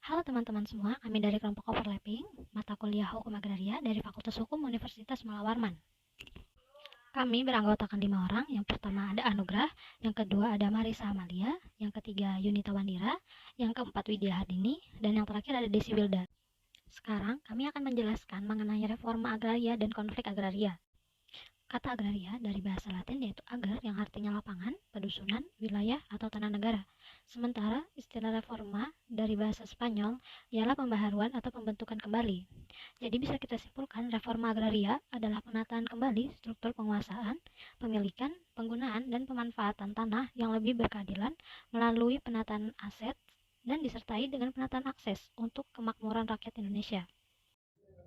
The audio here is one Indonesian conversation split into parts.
Halo teman-teman semua, kami dari kelompok Overlapping, mata kuliah Hukum Agraria dari Fakultas Hukum Universitas Mula Warman. Kami beranggotakan 5 orang, yang pertama ada Anugrah, yang kedua ada Marisa Amalia, yang ketiga Yunita Wandira, yang keempat Widya Hardini, dan yang terakhir ada Desi Wilda. Sekarang kami akan menjelaskan mengenai reforma agraria dan konflik agraria. Kata agraria dari bahasa Latin yaitu ager yang artinya lapangan, pedusunan, wilayah, atau tanah negara. Sementara istilah reforma dari bahasa Spanyol ialah pembaharuan atau pembentukan kembali. Jadi bisa kita simpulkan reforma agraria adalah penataan kembali struktur penguasaan, pemilikan, penggunaan, dan pemanfaatan tanah yang lebih berkeadilan melalui penataan aset dan disertai dengan penataan akses untuk kemakmuran rakyat Indonesia.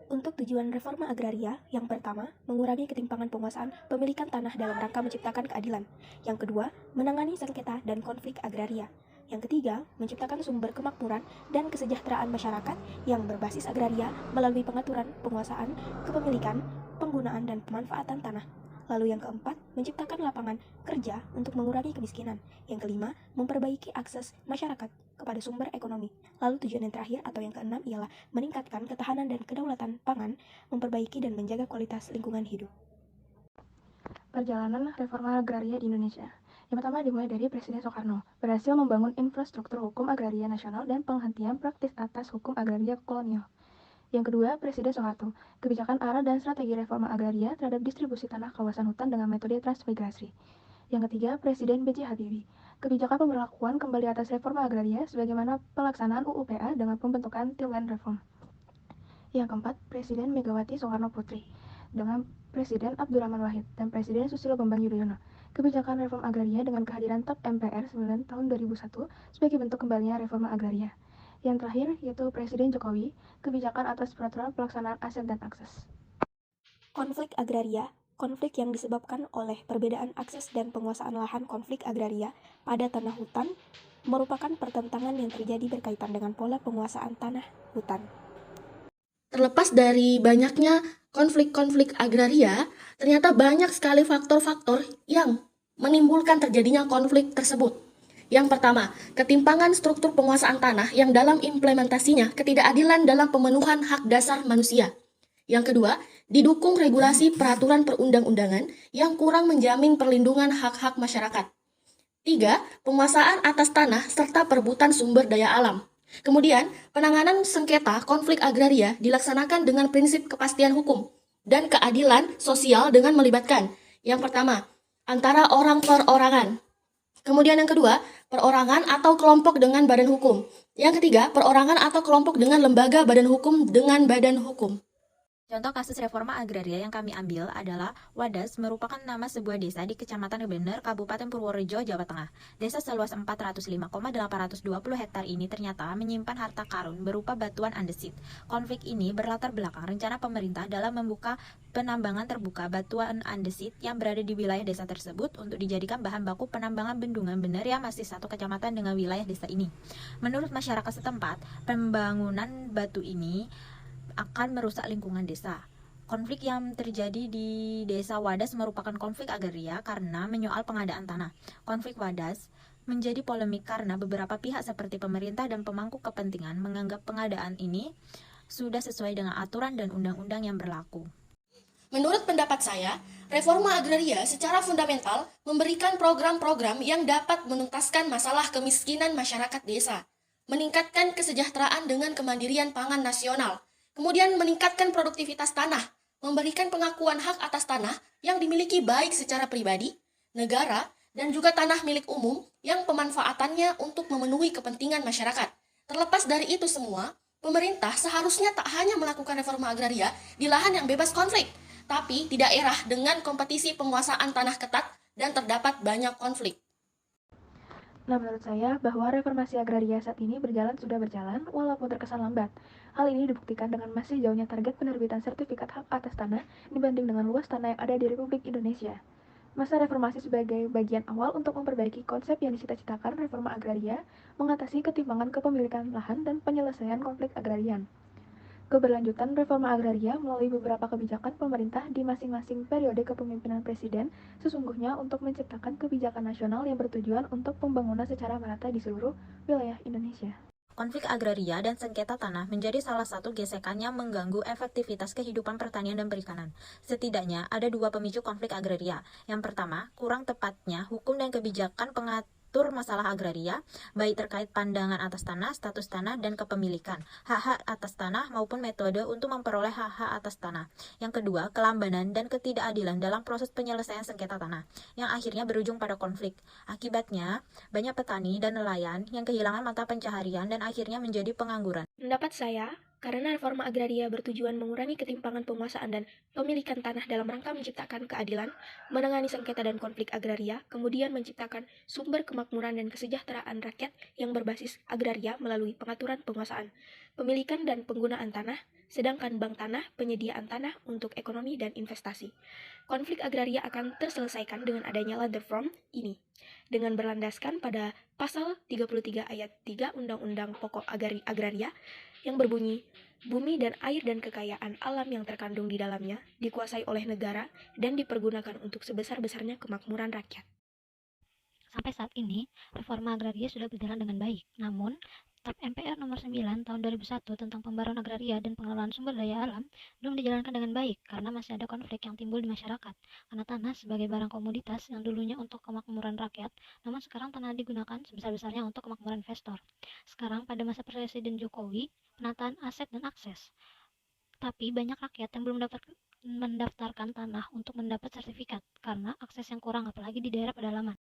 Untuk tujuan reforma agraria, yang pertama, mengurangi ketimpangan penguasaan pemilikan tanah dalam rangka menciptakan keadilan. Yang kedua, menangani sengketa dan konflik agraria. Yang ketiga, menciptakan sumber kemakmuran dan kesejahteraan masyarakat yang berbasis agraria melalui pengaturan penguasaan, kepemilikan, penggunaan, dan pemanfaatan tanah. Lalu yang keempat, menciptakan lapangan kerja untuk mengurangi kemiskinan. Yang kelima, memperbaiki akses masyarakat kepada sumber ekonomi. Lalu tujuan yang terakhir atau yang keenam ialah meningkatkan ketahanan dan kedaulatan pangan, memperbaiki dan menjaga kualitas lingkungan hidup. Perjalanan reforma agraria di Indonesia. Yang pertama dimulai dari Presiden Soekarno, berhasil membangun infrastruktur hukum agraria nasional dan penghentian praktis atas hukum agraria kolonial. Yang kedua, Presiden Soeharto, kebijakan arah dan strategi reforma agraria terhadap distribusi tanah kawasan hutan dengan metode transmigrasi. Yang ketiga, Presiden B.J. Habibie, kebijakan pemberlakuan kembali atas reforma agraria sebagaimana pelaksanaan UUPA dengan pembentukan Tillland Reform. Yang keempat, Presiden Megawati Soekarno Putri, dengan Presiden Abdurrahman Wahid dan Presiden Susilo Bambang Yudhoyono, kebijakan reform agraria dengan kehadiran TAP MPR 9 tahun 2001 sebagai bentuk kembalinya reforma agraria. Yang terakhir yaitu Presiden Jokowi, kebijakan atas peraturan pelaksanaan aset dan akses. Konflik agraria, konflik yang disebabkan oleh perbedaan akses dan penguasaan lahan. Konflik agraria pada tanah hutan merupakan pertentangan yang terjadi berkaitan dengan pola penguasaan tanah hutan. Terlepas dari banyaknya konflik-konflik agraria, ternyata banyak sekali faktor-faktor yang menimbulkan terjadinya konflik tersebut. Yang pertama, ketimpangan struktur penguasaan tanah yang dalam implementasinya ketidakadilan dalam pemenuhan hak dasar manusia. Yang kedua, didukung regulasi peraturan perundang-undangan yang kurang menjamin perlindungan hak-hak masyarakat. Tiga, penguasaan atas tanah serta perebutan sumber daya alam. Kemudian, penanganan sengketa konflik agraria dilaksanakan dengan prinsip kepastian hukum dan keadilan sosial dengan melibatkan yang pertama, antara orang perorangan. Kemudian yang kedua, perorangan atau kelompok dengan badan hukum. Yang ketiga, perorangan atau kelompok dengan lembaga badan hukum dengan badan hukum. Contoh kasus reforma agraria yang kami ambil adalah Wadas merupakan nama sebuah desa di Kecamatan Bener, Kabupaten Purworejo, Jawa Tengah. Desa seluas 405,820 hektar ini ternyata menyimpan harta karun berupa batuan andesit. Konflik ini berlatar belakang rencana pemerintah dalam membuka penambangan terbuka batuan andesit yang berada di wilayah desa tersebut untuk dijadikan bahan baku penambangan bendungan Bener yang masih satu kecamatan dengan wilayah desa ini. Menurut masyarakat setempat, pembangunan batu ini akan merusak lingkungan desa. Konflik yang terjadi di desa Wadas merupakan konflik agraria karena menyoal pengadaan tanah. Konflik Wadas menjadi polemik karena beberapa pihak seperti pemerintah dan pemangku kepentingan menganggap pengadaan ini sudah sesuai dengan aturan dan undang-undang yang berlaku. Menurut pendapat saya, reforma agraria secara fundamental memberikan program-program yang dapat menuntaskan masalah kemiskinan masyarakat desa, meningkatkan kesejahteraan dengan kemandirian pangan nasional, kemudian meningkatkan produktivitas tanah, memberikan pengakuan hak atas tanah yang dimiliki baik secara pribadi, negara, dan juga tanah milik umum yang pemanfaatannya untuk memenuhi kepentingan masyarakat. Terlepas dari itu semua, pemerintah seharusnya tak hanya melakukan reforma agraria di lahan yang bebas konflik, tapi di daerah dengan kompetisi penguasaan tanah ketat dan terdapat banyak konflik. Nah, menurut saya bahwa reformasi agraria saat ini sudah berjalan walaupun terkesan lambat. Hal ini dibuktikan dengan masih jauhnya target penerbitan sertifikat hak atas tanah dibanding dengan luas tanah yang ada di Republik Indonesia. Masa reformasi sebagai bagian awal untuk memperbaiki konsep yang dicita-citakan reforma agraria, mengatasi ketimpangan kepemilikan lahan dan penyelesaian konflik agrarian. Keberlanjutan reforma agraria melalui beberapa kebijakan pemerintah di masing-masing periode kepemimpinan presiden sesungguhnya untuk menciptakan kebijakan nasional yang bertujuan untuk pembangunan secara merata di seluruh wilayah Indonesia. Konflik agraria dan sengketa tanah menjadi salah satu gesekan yang mengganggu efektivitas kehidupan pertanian dan perikanan. Setidaknya ada dua pemicu konflik agraria. Yang pertama, kurang tepatnya hukum dan kebijakan pengatur masalah agraria, baik terkait pandangan atas tanah, status tanah, dan kepemilikan, hak-hak atas tanah maupun metode untuk memperoleh hak-hak atas tanah. Yang kedua, kelambanan dan ketidakadilan dalam proses penyelesaian sengketa tanah, yang akhirnya berujung pada konflik. Akibatnya, banyak petani dan nelayan yang kehilangan mata pencaharian dan akhirnya menjadi pengangguran. Pendapat saya, karena reforma agraria bertujuan mengurangi ketimpangan penguasaan dan pemilikan tanah dalam rangka menciptakan keadilan, menangani sengketa dan konflik agraria, kemudian menciptakan sumber kemakmuran dan kesejahteraan rakyat yang berbasis agraria melalui pengaturan penguasaan, pemilikan dan penggunaan tanah, sedangkan bank tanah penyediaan tanah untuk ekonomi dan investasi. Konflik agraria akan terselesaikan dengan adanya land reform ini, dengan berlandaskan pada Pasal 33 Ayat 3 Undang-Undang Pokok Agraria yang berbunyi, bumi dan air dan kekayaan alam yang terkandung di dalamnya dikuasai oleh negara dan dipergunakan untuk sebesar-besarnya kemakmuran rakyat. Sampai saat ini, reforma agraria sudah berjalan dengan baik. Namun, TAP MPR nomor 9 tahun 2001 tentang pembaruan agraria dan pengelolaan sumber daya alam belum dijalankan dengan baik karena masih ada konflik yang timbul di masyarakat. Karena tanah sebagai barang komoditas yang dulunya untuk kemakmuran rakyat, namun sekarang tanah digunakan sebesar-besarnya untuk kemakmuran investor. Sekarang pada masa Presiden Jokowi, penataan aset dan akses. Tapi banyak rakyat yang belum dapat mendaftarkan tanah untuk mendapat sertifikat karena akses yang kurang apalagi di daerah pedalaman.